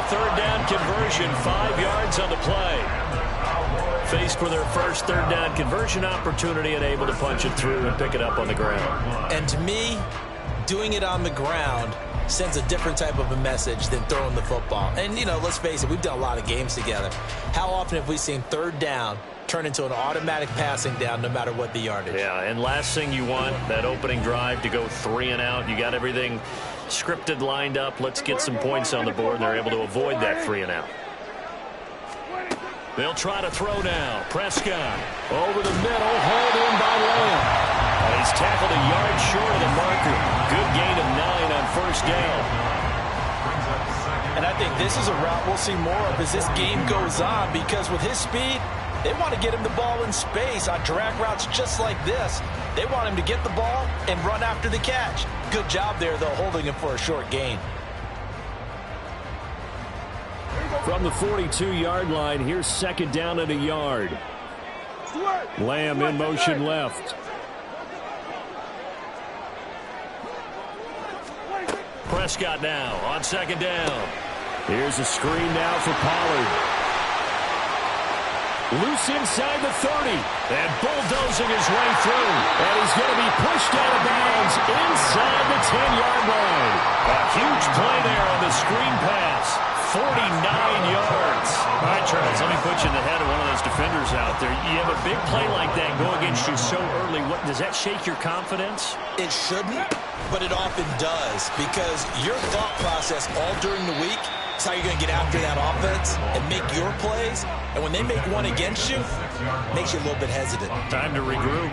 the third down conversion. 5 yards on the play. Faced with their first third down conversion opportunity and able to punch it through and pick it up on the ground. And to me, doing it on the ground sends a different type of a message than throwing the football. And, you know, let's face it, we've done a lot of games together. How often have we seen third down turn into an automatic passing down no matter what the yardage? Yeah, and last thing you want, that opening drive to go 3 and out. You got everything scripted, lined up. Let's get some points on the board, and they're able to avoid that 3 and out. They'll try to throw now. Prescott over the middle, hauled in by Lamb. He's tackled a yard short of the marker. Good gain of 9 on first down. And I think this is a route we'll see more of as this game goes on, because with his speed, they want to get him the ball in space on drag routes just like this. They want him to get the ball and run after the catch. Good job there, though, holding him for a short gain. From the 42-yard line, here's second down and a yard. Lamb in motion left. Prescott now on second down. Here's a screen now for Pollard. Loose inside the 30. And bulldozing his way through. And he's going to be pushed out of bounds inside the 10-yard line. A huge play there on the screen pass. 49 yards. All right, Charles, let me put you in the head of one of those defenders out there. You have a big play like that go against you so early. What, does that shake your confidence? It shouldn't, but it often does, because your thought process all during the week is how you're going to get after that offense and make your plays. And when they make one against you, it makes you a little bit hesitant. Time to regroup.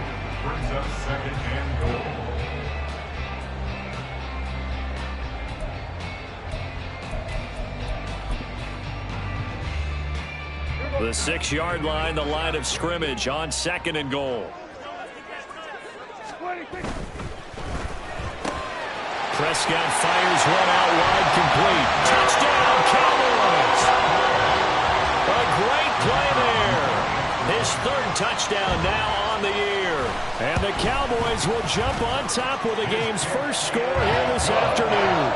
The 6-yard line, the line of scrimmage on second and goal. Prescott fires one out wide, complete. Touchdown, Cowboys! A great play there. His third touchdown now on the year. And the Cowboys will jump on top with the game's first score here this afternoon.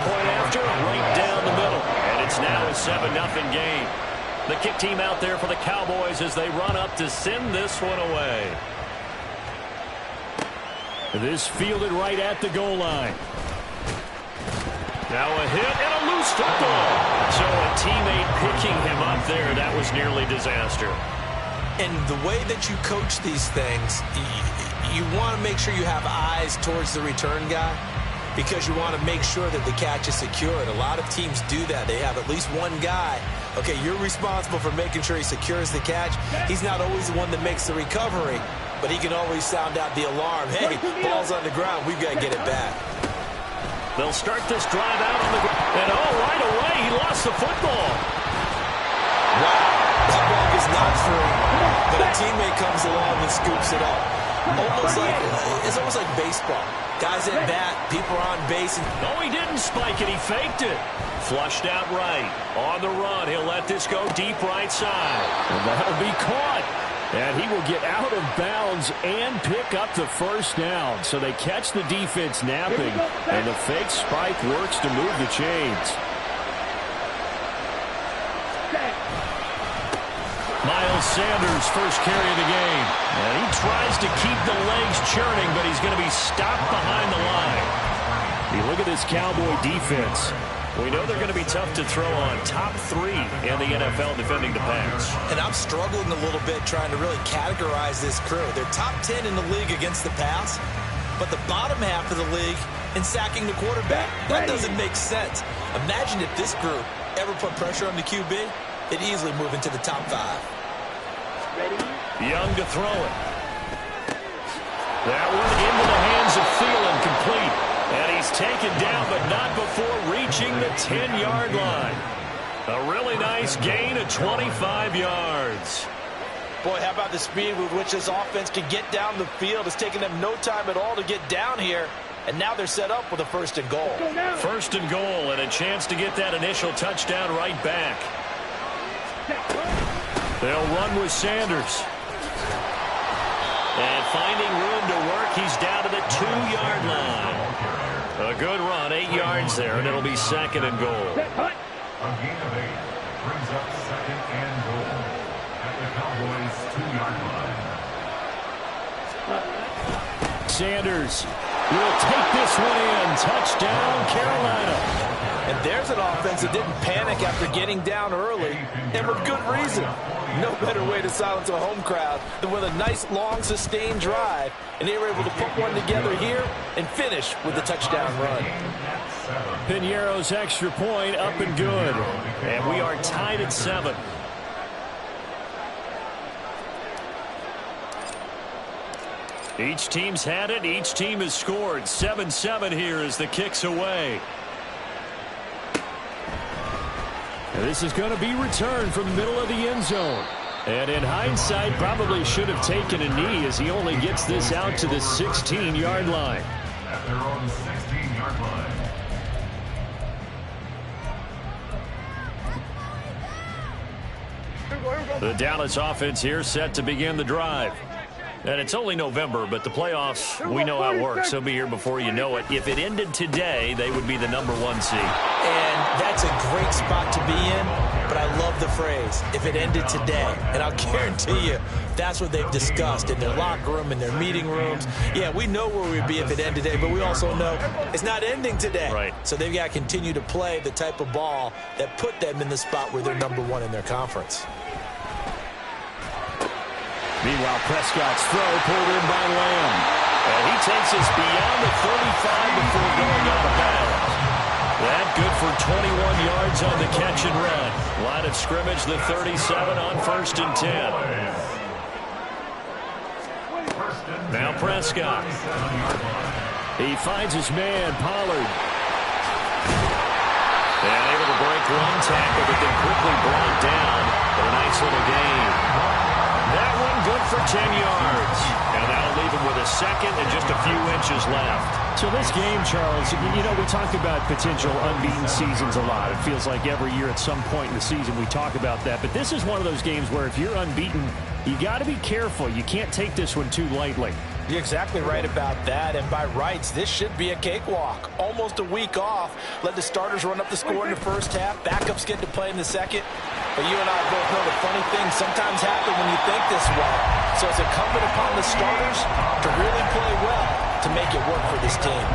Point after, right down the middle. And it's now a 7-0 game. The kick team out there for the Cowboys as they run up to send this one away. This fielded right at the goal line. Now a hit and a loose football. So a teammate picking him up there, that was nearly disaster. And the way that you coach these things, you want to make sure you have eyes towards the return guy, because you want to make sure that the catch is secured. A lot of teams do that. They have at least one guy. Okay, you're responsible for making sure he secures the catch. He's not always the one that makes the recovery, but he can always sound out the alarm. Hey, ball's on the ground. We've got to get it back. They'll start this drive out on the ground. And right away, he lost the football. Wow, that ball is not free, but a teammate comes along and scoops it up. It's almost like baseball. Guys at bat, people are on base. No, he didn't spike it. He faked it. Flushed out right. On the run, he'll let this go deep right side. And that'll be caught. And he will get out of bounds and pick up the first down. So they catch the defense napping, and the fake spike works to move the chains. Miles Sanders, first carry of the game. And he tries to keep the legs churning, but he's going to be stopped behind the line. You look at this Cowboy defense. We know they're going to be tough to throw on. Top 3 in the NFL defending the pass. And I'm struggling a little bit trying to really categorize this crew. They're top 10 in the league against the pass, but the bottom half of the league in sacking the quarterback. That doesn't make sense. Imagine if this group ever put pressure on the QB, it'd easily move into the top 5. Young to throw it. That one into the hands of Thielen, complete. And he's taken down, but not before reaching the 10-yard line. A really nice gain of 25 yards. Boy, how about the speed with which this offense can get down the field? It's taken them no time at all to get down here. And now they're set up with a first and goal. First and goal, and a chance to get that initial touchdown right back. They'll run with Sanders. And finding room to work, he's down to the 2-yard line. A good run, 8 yards there, and it'll be second and goal. A gain of 8 brings up 2nd and goal at the Cowboys' 2-yard line. Sanders will take this one in. Touchdown, Carolina. And there's an offense that didn't panic after getting down early, and with good reason. No better way to silence a home crowd than with a nice, long, sustained drive. And they were able to put one together here and finish with the touchdown run. Piñeiro's extra point up and good. And we are tied at 7. Each team's had it. Each team has scored. 7-7 here as the kick's away. And this is going to be returned from the middle of the end zone. And in hindsight, probably should have taken a knee as he only gets this out to the 16-yard line. At their own 16-yard line. The Dallas offense here set to begin the drive. And it's only November, but the playoffs, we know how it works. They'll be here before you know it. If it ended today, they would be the #1 seed. And that's a great spot to be in, but I love the phrase, if it ended today. And I'll guarantee you, that's what they've discussed in their locker room, in their meeting rooms. Yeah, we know where we'd be if it ended today, but we also know it's not ending today. Right. So they've got to continue to play the type of ball that put them in the spot where they're #1 in their conference. Meanwhile, Prescott's throw pulled in by Lamb. And he takes us beyond the 35 before going out of bounds. That good for 21 yards on the catch and run. Line of scrimmage, the 37 on 1st and 10. Now Prescott. He finds his man, Pollard. And able to break one tackle, but then quickly brought down. But a nice little gain. That one good for 10 yards. And that'll leave him with a second and just a few inches left. So this game, Charles, you know, we talk about potential unbeaten seasons a lot. It feels like every year at some point in the season we talk about that. But this is one of those games where if you're unbeaten, you got to be careful. You can't take this one too lightly. You're exactly right about that, and by rights, this should be a cakewalk. Almost a week off. Let the starters run up the score in the first half. Backups get to play in the second. But you and I both know the funny things sometimes happen when you think this way. So it's incumbent upon the starters to really play well to make it work for this team.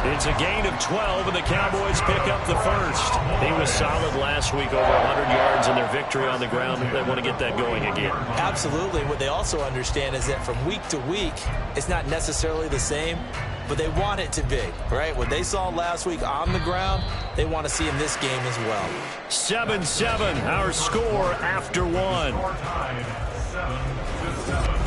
It's a gain of 12, and the Cowboys pick up the first. He was solid last week, over 100 yards in their victory on the ground. They want to get that going again. Absolutely. What they also understand is that from week to week, it's not necessarily the same, but they want it to be, right? What they saw last week on the ground, they want to see in this game as well. 7-7, our score after one. Score tied 7-7.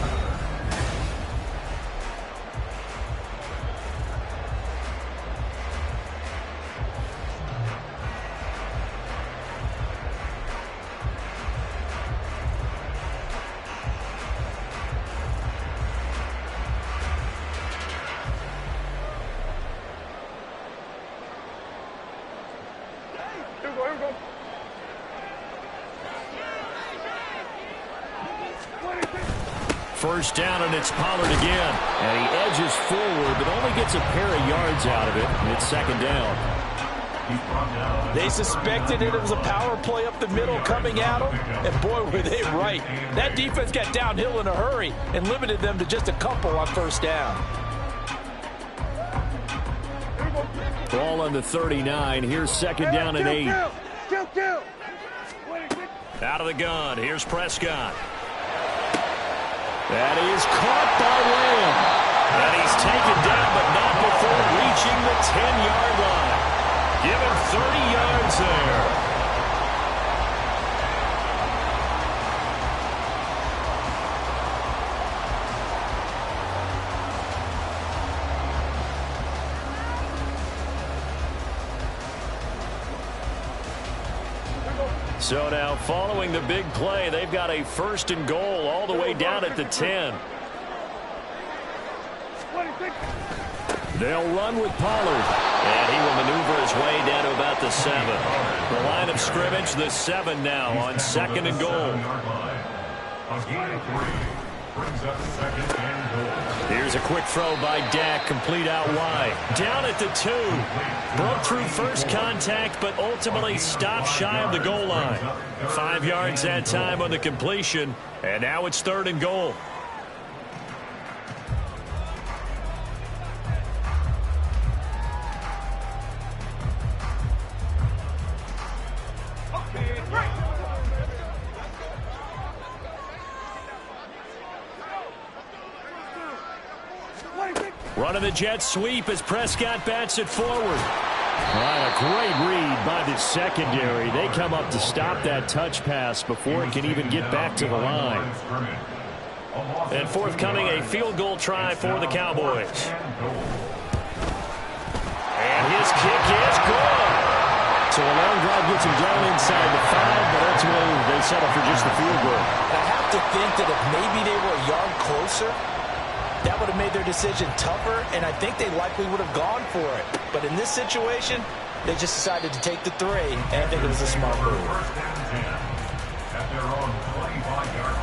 First down, and it's Pollard again. And he edges forward, but only gets a pair of yards out of it. And it's 2nd down. They suspected it was a power play up the middle coming at them, and boy, were they right. That defense got downhill in a hurry and limited them to just a couple on first down. Ball on the 39. Here's 2nd down and 8. Out of the gun. Here's Prescott. That is caught by Lamb. And he's taken down, but not before reaching the 10-yard line. Give him 30 yards there. So now, following the big play, they've got a 1st and goal all the way down at the 10. They'll run with Pollard, and he will maneuver his way down to about the 7. The line of scrimmage, the 7 now on 2nd and goal. A gain of 3. Brings up second and goal. Here's a quick throw by Dak, complete out wide. Down at the 2. Broke through first contact, but ultimately stopped shy of the goal line. 5 yards that time on the completion, and now it's 3rd and goal. Running the jet sweep as Prescott bats it forward. All right, a great read by the secondary. They come up to stop that touch pass before it can even get back to the line. And forthcoming, a field goal try for the Cowboys. And his kick is good. So a long drive gets him down inside the 5, but ultimately they settle for just the field goal. I have to think that if maybe they were a yard closer, that would have made their decision tougher, and I think they likely would have gone for it. But in this situation, they just decided to take the 3, and I think it was a smart move. First and 10 at their own 25-yard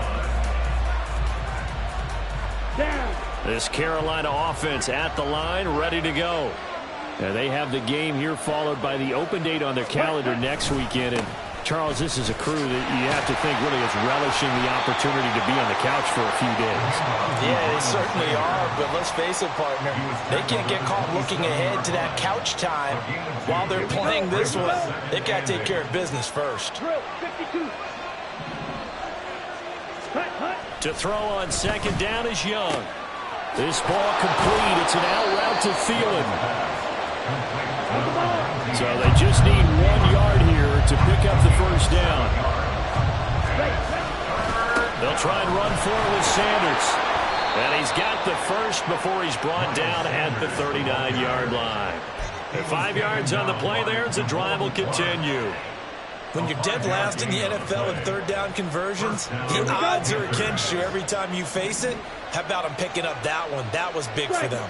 line. This Carolina offense at the line, ready to go. Now they have the game here followed by the open date on their calendar next weekend. And Charles, this is a crew that you have to think really is relishing the opportunity to be on the couch for a few days. Yeah, they certainly are, but let's face it, partner, they can't get caught looking ahead to that couch time while they're playing this one. They've got to take care of business first. To throw on second down is Young. This ball complete. It's an out route to Thielen. So they just need 1 yard here to pick up the first down. They'll try and run for it with Sanders. And he's got the first before he's brought down at the 39-yard line. And 5 yards on the play there as the drive will continue. When you're dead last in the NFL in third down conversions, the odds are against you every time you face it. How about them picking up that one? That was big for them.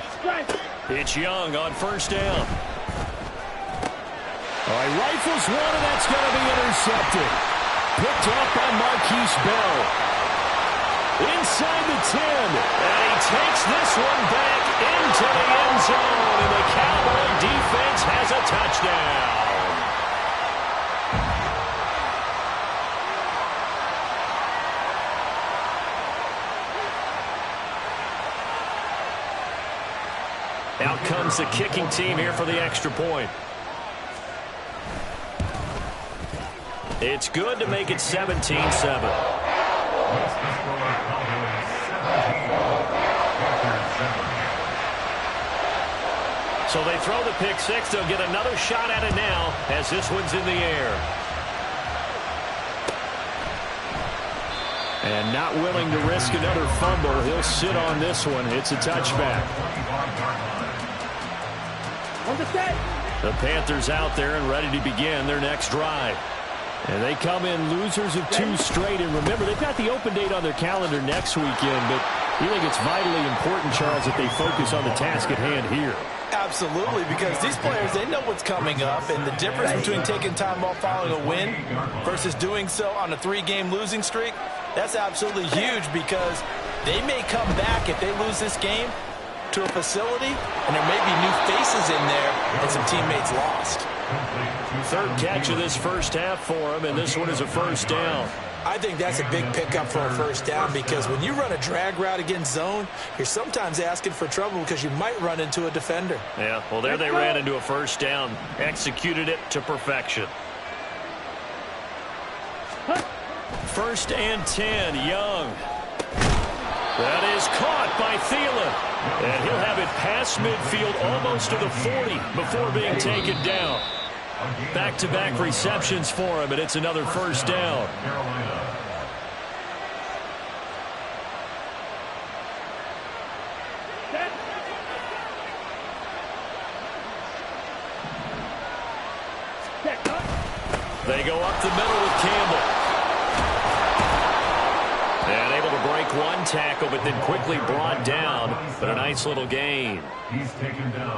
It's Young on first down. All right, rifles one, and that's going to be intercepted. Picked up by Marquise Bell. Inside the 10, and he takes this one back into the end zone, and the Cowboy defense has a touchdown. Out comes the kicking team here for the extra point. It's good to make it 17-7. So they throw the pick six. They'll get another shot at it now as this one's in the air. And not willing to risk another fumble. He'll sit on this one. It's a touchback. The Panthers out there and ready to begin their next drive. And they come in losers of 2 straight. And remember, they've got the open date on their calendar next weekend. But you think it's vitally important, Charles, that they focus on the task at hand here. Absolutely, because these players, they know what's coming up. And the difference between taking time off following a win versus doing so on a 3-game losing streak, that's absolutely huge, because they may come back if they lose this game to a facility, and there may be new faces in there and some teammates lost. Third catch of this first half for him, and this one is a first down. I think that's a big pickup for a first down, because when you run a drag route against zone, you're sometimes asking for trouble because you might run into a defender. Yeah, well, there they ran into a first down, executed it to perfection. First and 10, Young. That is caught by Thielen. And he'll have it past midfield almost to the 40 before being taken down. Back-to-back receptions for him, and it's another first down. They go up the middle with Campbell. And able to break one tackle, but then quickly brought down. But a nice little gain.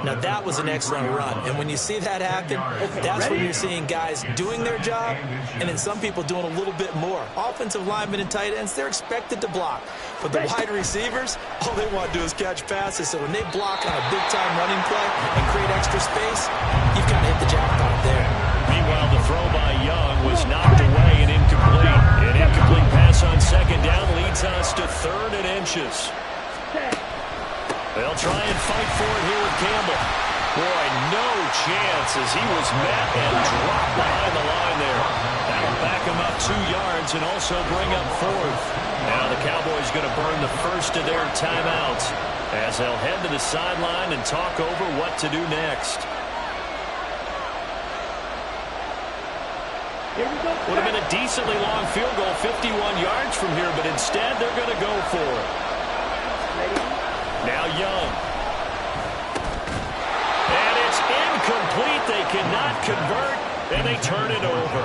Now, that was an excellent run. And when you see that happen, that's when you're seeing guys doing their job, and then some people doing a little bit more. Offensive linemen and tight ends, they're expected to block. But the wide receivers, all they want to do is catch passes. So when they block on a big-time running play and create extra space, you've got to hit the jackpot there. Meanwhile, the throw by Young was knocked away and incomplete. An incomplete pass on second down leads us to 3rd and inches. They'll try and fight for it here with Campbell. Boy, no chance as he was met and dropped behind the line there. That'll back him up 2 yards and also bring up 4th. Now the Cowboys going to burn the first of their timeouts as they'll head to the sideline and talk over what to do next. Would have been a decently long field goal, 51 yards from here, but instead they're going to go for it. Now Young. And it's incomplete. They cannot convert, and they turn it over.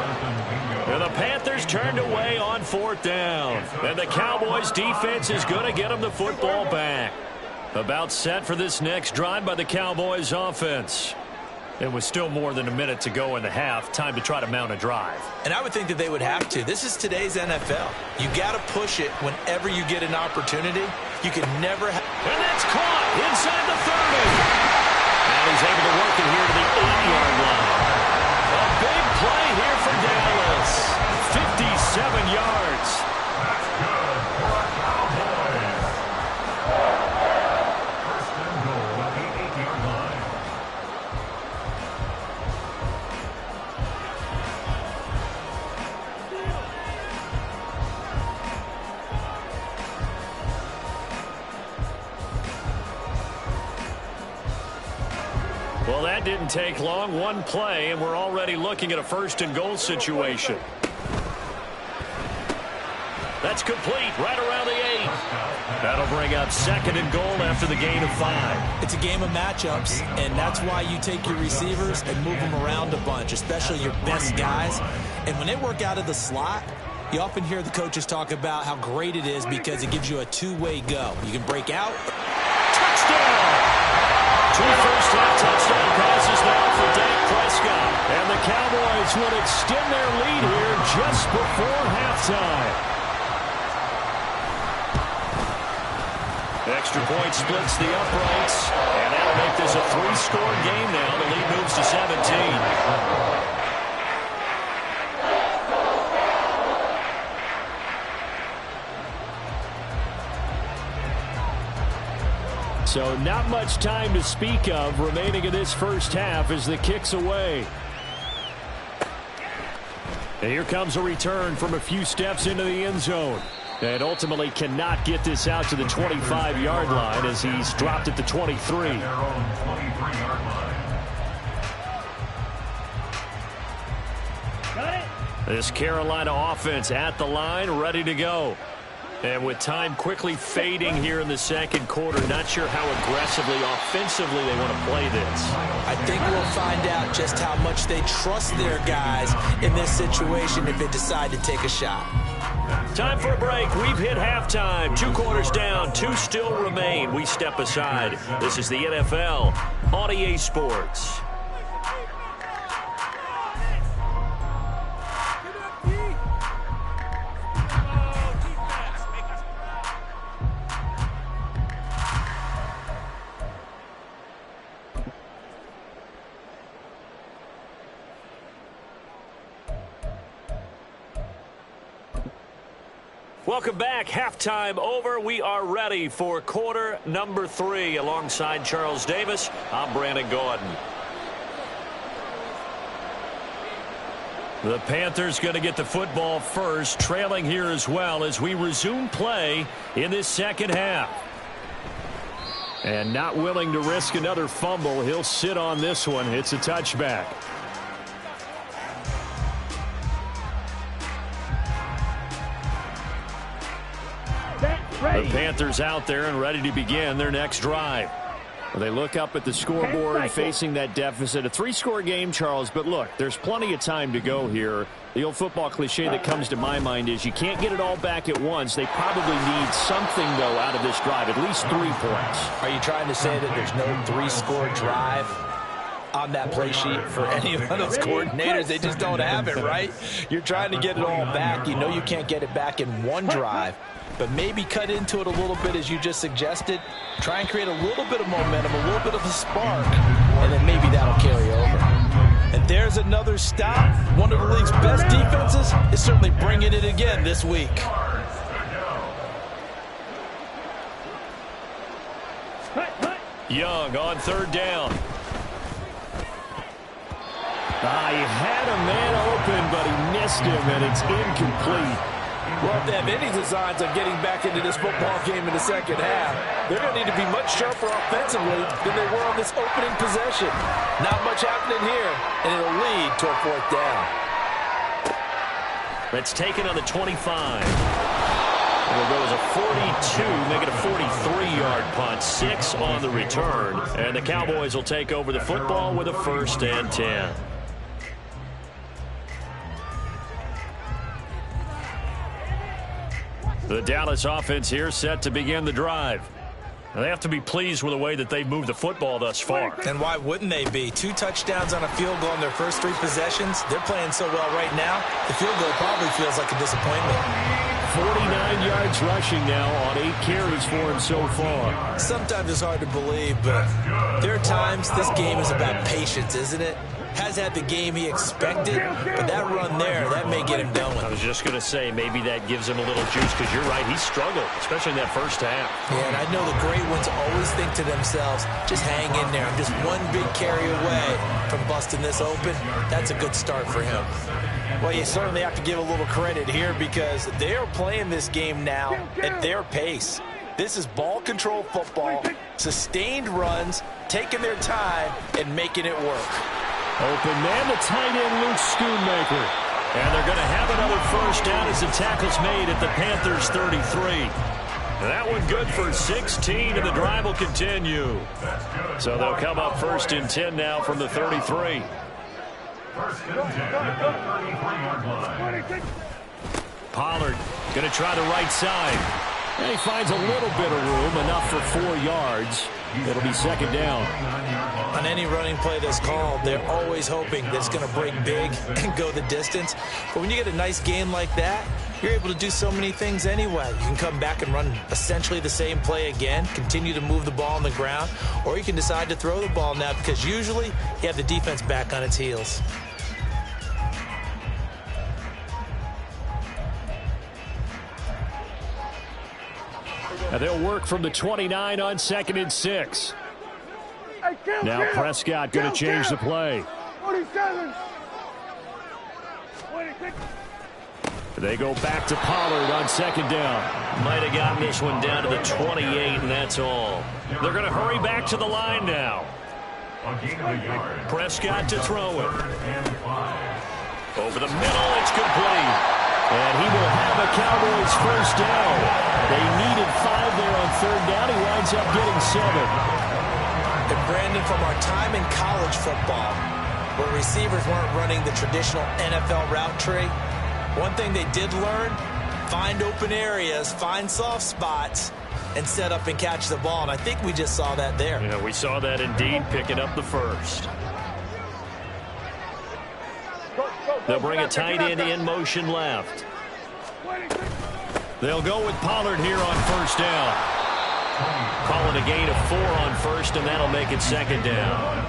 And the Panthers turned away on 4th down. And the Cowboys defense is going to get them the football back. About set for this next drive by the Cowboys offense. It was still more than a minute to go in the half. Time to try to mount a drive. And I would think that they would have to. This is today's NFL. You got to push it whenever you get an opportunity. You can never have... And that's caught inside the 30. And he's able to work it here to the 8-yard line. A big play here for Dallas. 57 yards. That's good for a Cowboys. First and goal at the 8-yard line. Well, that didn't take long. One play, and we're already looking at a 1st and goal situation. That's complete right around the 8. That'll bring up 2nd and goal after the gain of 5. It's a game of matchups, and that's why you take your receivers and move them around a bunch, especially your best guys. And when they work out of the slot, you often hear the coaches talk about how great it is because it gives you a two-way go. You can break out. Touchdown! 2 first-half touchdown passes now for Dak Prescott. And the Cowboys would extend their lead here just before halftime. Extra point splits the uprights. And that'll make this a 3-score game now. The lead moves to 17. So not much time to speak of remaining in this first half as the kick's away. And here comes a return from a few steps into the end zone. And ultimately cannot get this out to the 25-yard line as he's dropped at the 23. Their own 23-yard line. This Carolina offense at the line, ready to go. And with time quickly fading here in the second quarter, not sure how aggressively, offensively they want to play this. I think we'll find out just how much they trust their guys in this situation if they decide to take a shot. Time for a break. We've hit halftime. 2 quarters down, 2 still remain. We step aside. This is the NFL on EA Sports. Welcome back. Halftime over. We are ready for quarter number 3. Alongside Charles Davis, I'm Brandon Gordon. The Panthers going to get the football first, trailing here as well as we resume play in this second half. And not willing to risk another fumble. He'll sit on this one. It's a touchback. The Panthers out there and ready to begin their next drive. They look up at the scoreboard facing that deficit. A 3-score game, Charles, but look, there's plenty of time to go here. The old football cliche that comes to my mind is you can't get it all back at once. They probably need something, though, out of this drive, at least 3 points. Are you trying to say that there's no 3-score drive? on that play sheet for any of those coordinators. They just don't have it, right? You're trying to get it all back. You know you can't get it back in one drive, but maybe cut into it a little bit as you just suggested. Try and create a little bit of momentum, a little bit of a spark, and then maybe that'll carry over. And there's another stop. One of the league's best defenses is certainly bringing it again this week. Young on third down. He had a man open, but he missed him, and it's incomplete. Well, if they have any designs of getting back into this football game in the second half, they're going to need to be much sharper offensively than they were on this opening possession. Not much happening here, and it'll lead to a fourth down. That's taken on the 25. It'll go as a 42, make it a 43-yard punt, 6 on the return. And the Cowboys will take over the football with a 1st and 10. The Dallas offense here set to begin the drive. They have to be pleased with the way that they've moved the football thus far. And why wouldn't they be? 2 touchdowns on a field goal in their first 3 possessions. They're playing so well right now, the field goal probably feels like a disappointment. 49 yards rushing now on 8 carries for him so far. Sometimes it's hard to believe, but there are times this game is about patience, isn't it? Has had the game he expected, but that run there, that may get him going. I was just going to say, maybe that gives him a little juice, because you're right, he struggled, especially in that first half. Yeah, and I know the great ones always think to themselves, just hang in there. I'm just one big carry away from busting this open. That's a good start for him. Well, you certainly have to give a little credit here because they are playing this game now at their pace. This is ball control football, sustained runs, taking their time, and making it work. Open man, the tight end, Luke Schoonmaker. And they're going to have another 1st down as the tackle's made at the Panthers' 33. And that one good for 16, and the drive will continue. So they'll come up 1st and 10 now from the 33. Pollard going to try the right side. And he finds a little bit of room, enough for 4 yards. It'll be 2nd down. On any running play that's called, they're always hoping that it's going to break big and go the distance. But when you get a nice game like that, you're able to do so many things anyway. You can come back and run essentially the same play again, continue to move the ball on the ground, or you can decide to throw the ball now because usually you have the defense back on its heels. And they'll work from the 29 on 2nd and 6. Now Prescott going to change the play. They go back to Pollard on 2nd down. Might have gotten this one down to the 28, and that's all. They're going to hurry back to the line now. Prescott to throw it. Over the middle, it's complete. And he will have a Cowboys 1st down. They needed 5 there on 3rd down. He winds up getting 7. And Brandon, from our time in college football, where receivers weren't running the traditional NFL route tree, one thing they did learn, find open areas, find soft spots, and set up and catch the ball. And I think we just saw that there. Yeah, we saw that indeed, picking up the 1st. They'll bring a tight end in motion left. They'll go with Pollard here on 1st down. Call it a gain of 4 on 1st, and that'll make it 2nd down.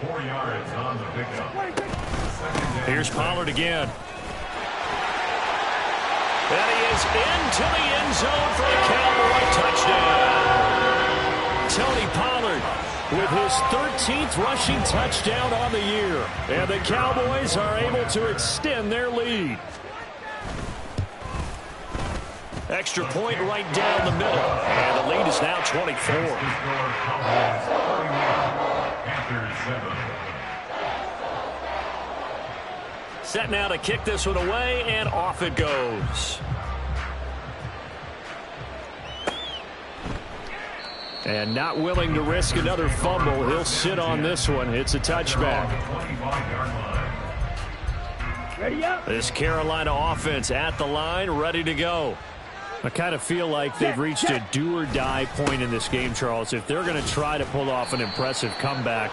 4 yards on the pickup. Here's Pollard again. And he is into the end zone for a Cowboy touchdown. Tony Pollard with his 13th rushing touchdown on the year. And the Cowboys are able to extend their lead. Extra point right down the middle. And the lead is now 24. Set now to kick this one away, and off it goes. And not willing to risk another fumble. He'll sit on this one. It's a touchback. This Carolina offense at the line, ready to go. I kind of feel like they've reached a do-or-die point in this game, Charles. If they're going to try to pull off an impressive comeback,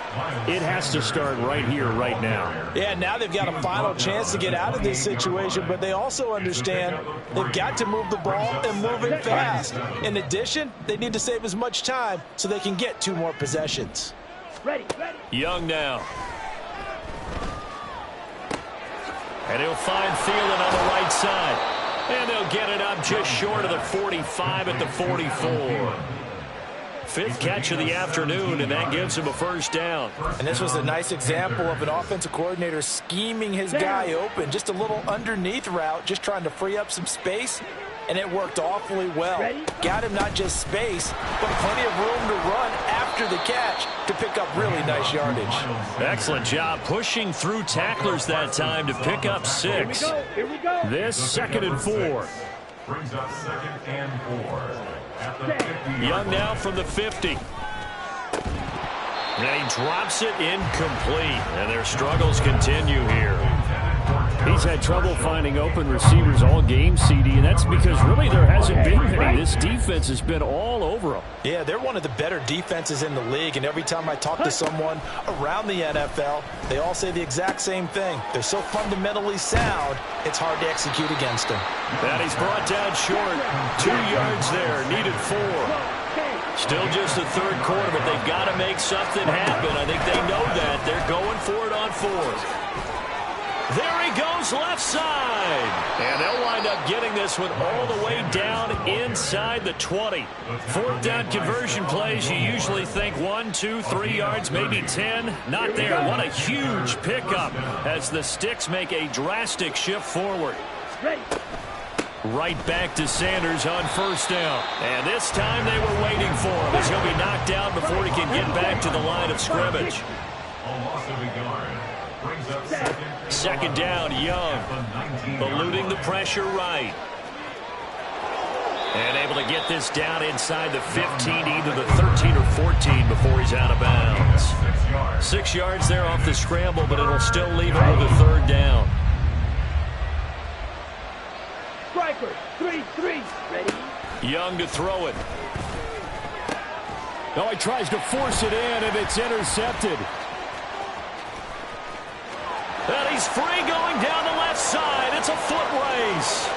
it has to start right here, right now. Yeah, now they've got a final chance to get out of this situation, but they also understand they've got to move the ball and move it fast. In addition, they need to save as much time so they can get 2 more possessions. Young now. And he'll find Thielen on the right side. And they'll get it up just short of the 45 at the 44. 5th catch of the afternoon, and that gives him a first down. And this was a nice example of an offensive coordinator scheming his guy open. Just a little underneath route, just trying to free up some space, and it worked awfully well. Got him not just space, but plenty of room to run after the catch to pick up really nice yardage. Excellent job pushing through tacklers that time to pick up 6. This 2nd and 4. Brings up 2nd and 4. At the 50. Young now from the 50. And he drops it incomplete. And their struggles continue here. He's had trouble finding open receivers all game, CD, and that's because really there hasn't been many. This defense has been all over them. Yeah, they're one of the better defenses in the league, and every time I talk to someone around the NFL, they all say the exact same thing. They're so fundamentally sound, it's hard to execute against them. And he's brought down short. 2 yards there, needed 4. Still just the 3rd quarter, but they've got to make something happen. I think they know that. They're going for it on 4th. There he goes left side. And they'll wind up getting this one all the way down inside the 20. 4th down conversion plays, you usually think 1, 2, 3 yards, maybe 10. Not there. What a huge pickup as the Sticks make a drastic shift forward. Right back to Sanders on 1st down. And this time they were waiting for him as he'll be knocked down before he can get back to the line of scrimmage. A loss of a yard. Brings up 2nd down, Young. Eluding the pressure right. And able to get this down inside the 15, either the 13 or 14 before he's out of bounds. 6 yards there off the scramble, but it'll still leave him with a 3rd down. Striker, 3-3, ready? Young to throw it. Oh, he tries to force it in, and it's intercepted. And he's free going down the left side. It's a foot race.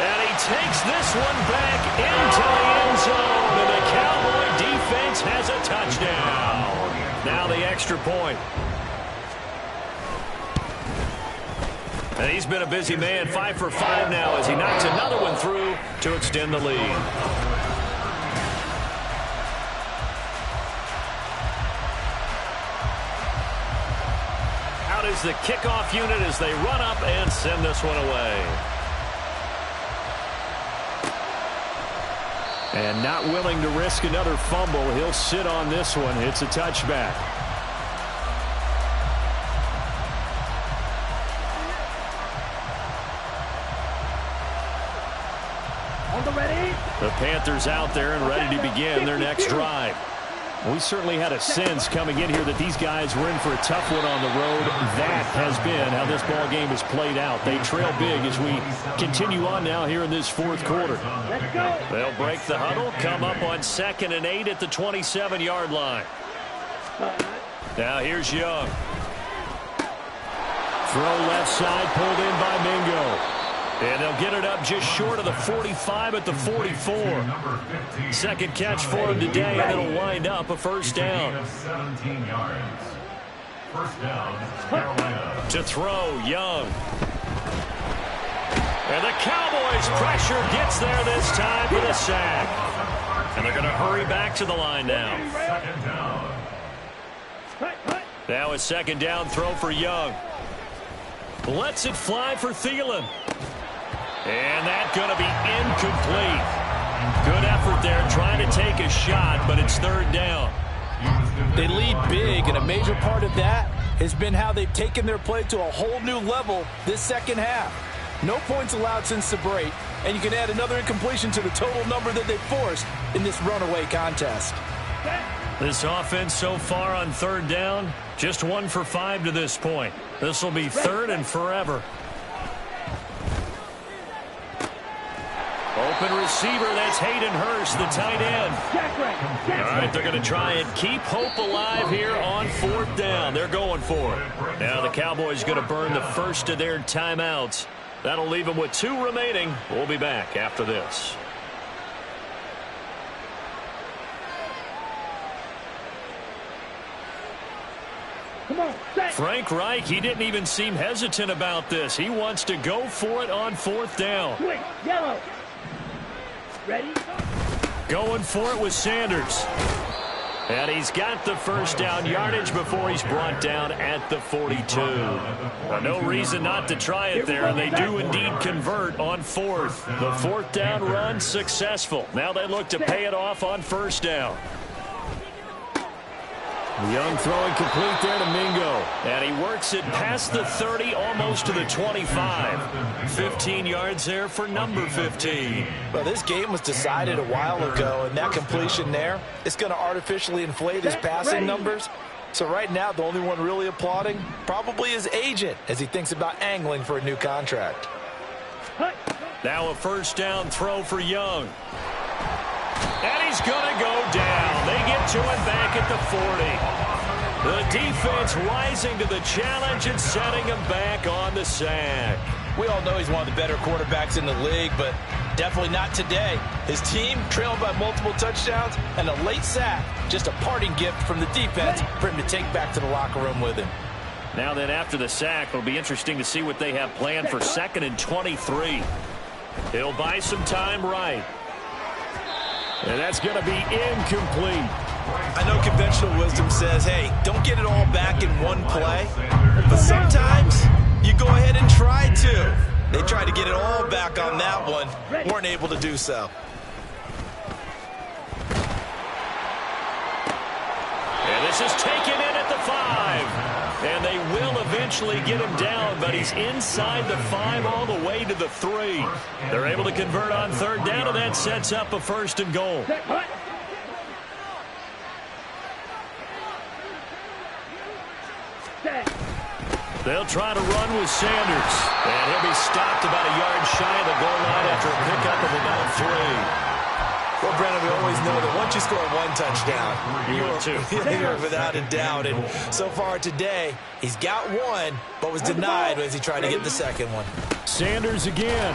And he takes this one back into the end zone. And the Cowboy defense has a touchdown. Now the extra point. And he's been a busy man, 5 for 5 now as he knocks another one through to extend the lead. Is the kickoff unit as they run up and send this one away. And not willing to risk another fumble, he'll sit on this one. It's a touchback. On the ready? The Panthers out there and ready to begin their next drive. We certainly had a sense coming in here that these guys were in for a tough one on the road. That has been how this ball game has played out. They trail big as we continue on now here in this 4th quarter. Let's go. They'll break the huddle, come up on 2nd and 8 at the 27-yard line. Now here's Young. Throw left side, pulled in by Mingo. And they'll get it up just short of the 45 at the 44. 2nd catch for him today, and it'll wind up a first down. 17 yards. First down, Carolina. To throw, Young. And the Cowboys' pressure gets there this time for the sack. And they're going to hurry back to the line now. Second down. Now a 2nd down throw for Young. Lets it fly for Thielen. And that's going to be incomplete. Good effort there trying to take a shot, but it's 3rd down. They lead big, and a major part of that has been how they've taken their play to a whole new level this 2nd half. No points allowed since the break, and you can add another incompletion to the total number that they forced in this runaway contest. This offense so far on third down, just 1 for 5 to this point. This will be third and forever. Open receiver, that's Hayden Hurst, the tight end. All right, they're going to try and keep hope alive here on fourth down. They're going for it. Now the Cowboys going to burn the first of their timeouts. That'll leave them with 2 remaining. We'll be back after this. Frank Reich, he didn't even seem hesitant about this. He wants to go for it on fourth down. Yellow. Ready? Going for it with Sanders. And he's got the first down yardage before he's brought down at the 42. Well, no reason not to try it there, and they do indeed convert on fourth. The fourth down run successful. Now they look to pay it off on first down. Young throwing complete there to Mingo. And he works it past the 30, almost to the 25. 15 yards there for number 15. Well, this game was decided a while ago, and that completion there is going to artificially inflate his passing numbers. So right now, the only one really applauding probably his agent as he thinks about angling for a new contract. Now a first down throw for Young. And he's going to go down. They get to him back at the 40. The defense rising to the challenge and setting him back on the sack. We all know he's one of the better quarterbacks in the league, but definitely not today. His team trailed by multiple touchdowns and a late sack. Just a parting gift from the defense for him to take back to the locker room with him. Now then, after the sack, it'll be interesting to see what they have planned for 2nd and 23. He'll buy some time right. And that's going to be incomplete. I know conventional wisdom says, hey, don't get it all back in one play. But sometimes you go ahead and try to. They tried to get it all back on that one. Weren't able to do so. And this is taken in at the 5. And they will eventually get him down, but he's inside the 5 all the way to the 3. They're able to convert on third down, and that sets up a 1st and goal. They'll try to run with Sanders. And he'll be stopped about a yard shy of the goal line after a pickup of about 3. Well, Brandon, we always know that once you score one touchdown, you're without a doubt. And so far today, he's got one, but was denied as he tried to get the second one. Sanders again.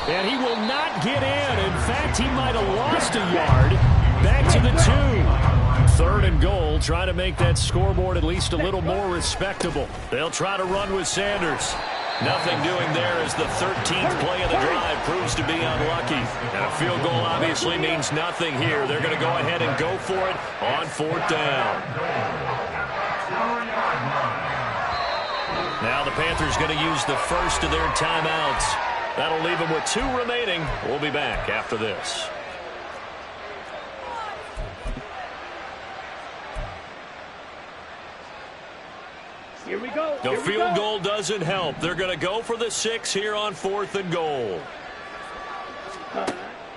And he will not get in. In fact, he might have lost a yard. Back to the 2. 3rd and goal, trying to make that scoreboard at least a little more respectable. They'll try to run with Sanders. Nothing doing there as the 13th play of the drive proves to be unlucky. And a field goal obviously means nothing here. They're going to go ahead and go for it on 4th down. Now the Panthers going to use the first of their timeouts. That'll leave them with 2 remaining. We'll be back after this. Here we go. The field goal doesn't help. They're going to go for the 6 here on 4th and goal.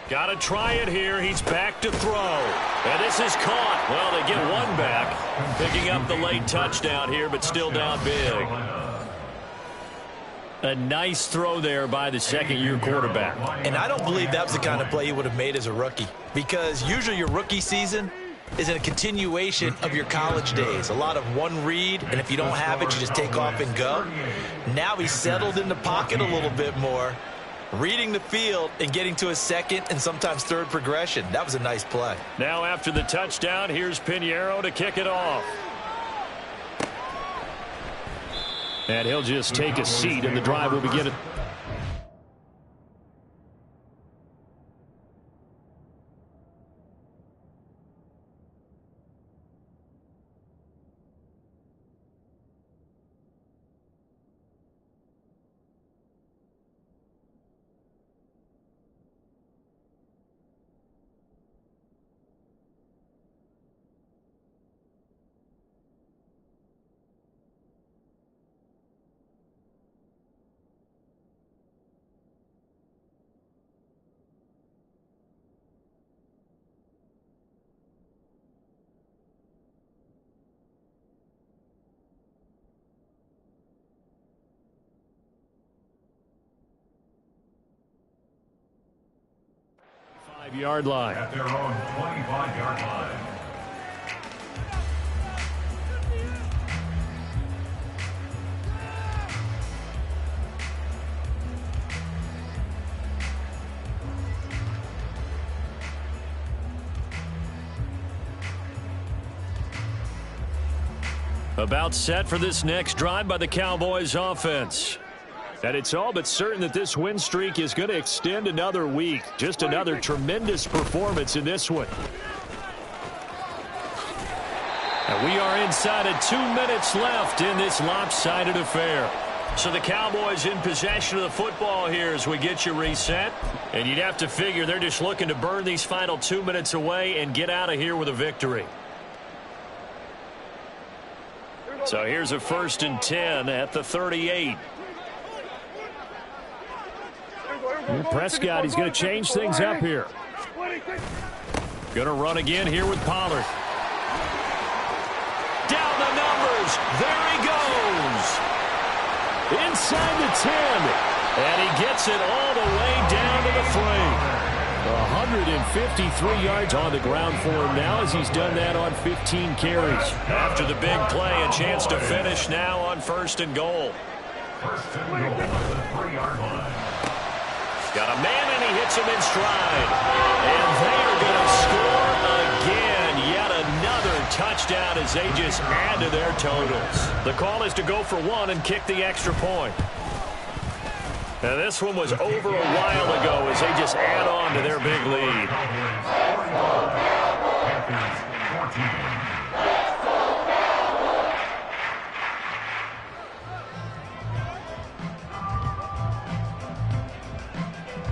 Got to try it here. He's back to throw. And this is caught. Well, they get one back. Picking up the late touchdown here, but still down big. A nice throw there by the second-year quarterback. And I don't believe that was the kind of play he would have made as a rookie. Because usually your rookie season is in a continuation of your college days. A lot of one read, and if you don't have it, you just take off and go. Now he's settled in the pocket a little bit more, reading the field and getting to a second and sometimes third progression. That was a nice play. Now after the touchdown, here's Pinheiro to kick it off. And he'll just take a seat, and the drive will begin. 5-yard line. At their own 25-yard line. About set for this next drive by the Cowboys offense. And it's all but certain that this win streak is going to extend another week. Just another tremendous performance in this one. And we are inside of 2 minutes left in this lopsided affair. So the Cowboys in possession of the football here as we get you reset. And you'd have to figure they're just looking to burn these final 2 minutes away and get out of here with a victory. So here's a 1st and 10 at the 38. Prescott, he's going to change things up here. Going to run again here with Pollard. Down the numbers. There he goes. Inside the 10. And he gets it all the way down to the 3. 153 yards on the ground for him now as he's done that on 15 carries. After the big play, a chance to finish now on 1st and goal. 1st and goal at the 3-yard line. Got a man and he hits him in stride. And they are going to score again. Yet another touchdown as they just add to their totals. The call is to go for 1 and kick the extra point. And this one was over a while ago as they just add on to their big lead.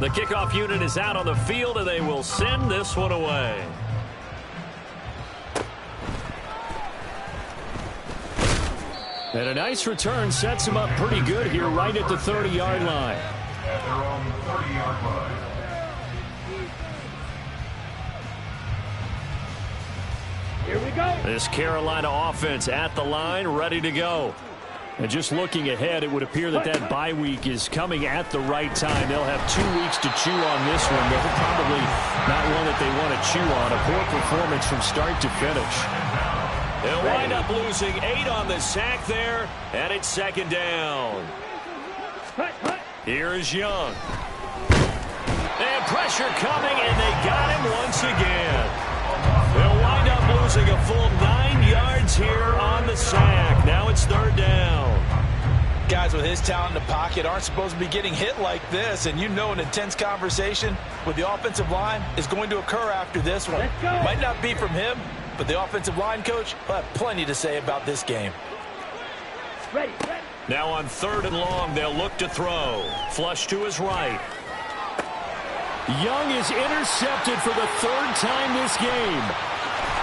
The kickoff unit is out on the field, and they will send this one away. And a nice return sets him up pretty good here right at the 30-yard line. At their own 30-yard line. Here we go. This Carolina offense at the line, ready to go. And just looking ahead, it would appear that that bye week is coming at the right time. They'll have 2 weeks to chew on this one, but probably not one that they want to chew on. A poor performance from start to finish. They'll wind up losing 8 on the sack there, and it's 2nd down. Here is Young. And pressure coming, and they got him once again. They'll wind up losing a full 9 yards here on the sack. Now it's 3rd down. Guys with his talent in the pocket aren't supposed to be getting hit like this, and you know an intense conversation with the offensive line is going to occur after this one. Might not be from him, but the offensive line coach will have plenty to say about this game. Ready. Now on 3rd and long, they'll look to throw. Flush to his right. Young is intercepted for the 3rd time this game.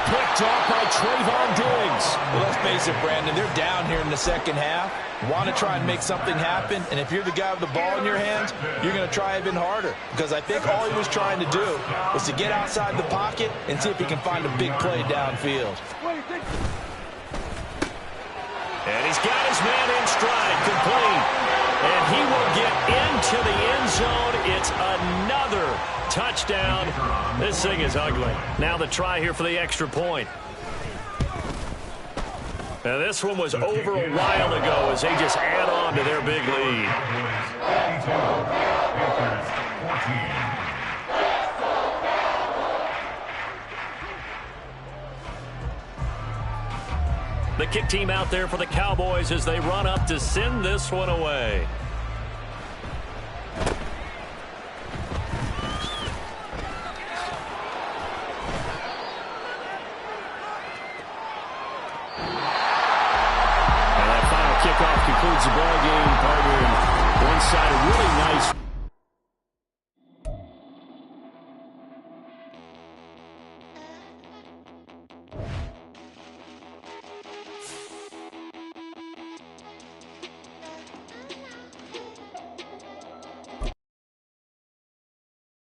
Picked off by Trayvon Diggs. Well, let's face it, Brandon, they're down here in the 2nd half. Want to try and make something happen, and if you're the guy with the ball in your hands, you're going to try even harder, because I think all he was trying to do was to get outside the pocket and see if he can find a big play downfield. And he's got his man in stride, complete. And he will get into the end zone. It's another touchdown. This thing is ugly. Now the try here for the extra point. Now this one was over a while ago as they just add on to their big lead. The kick team out there for the Cowboys as they run up to send this one away. And that final kickoff concludes the ball game, partner. One side, a really nice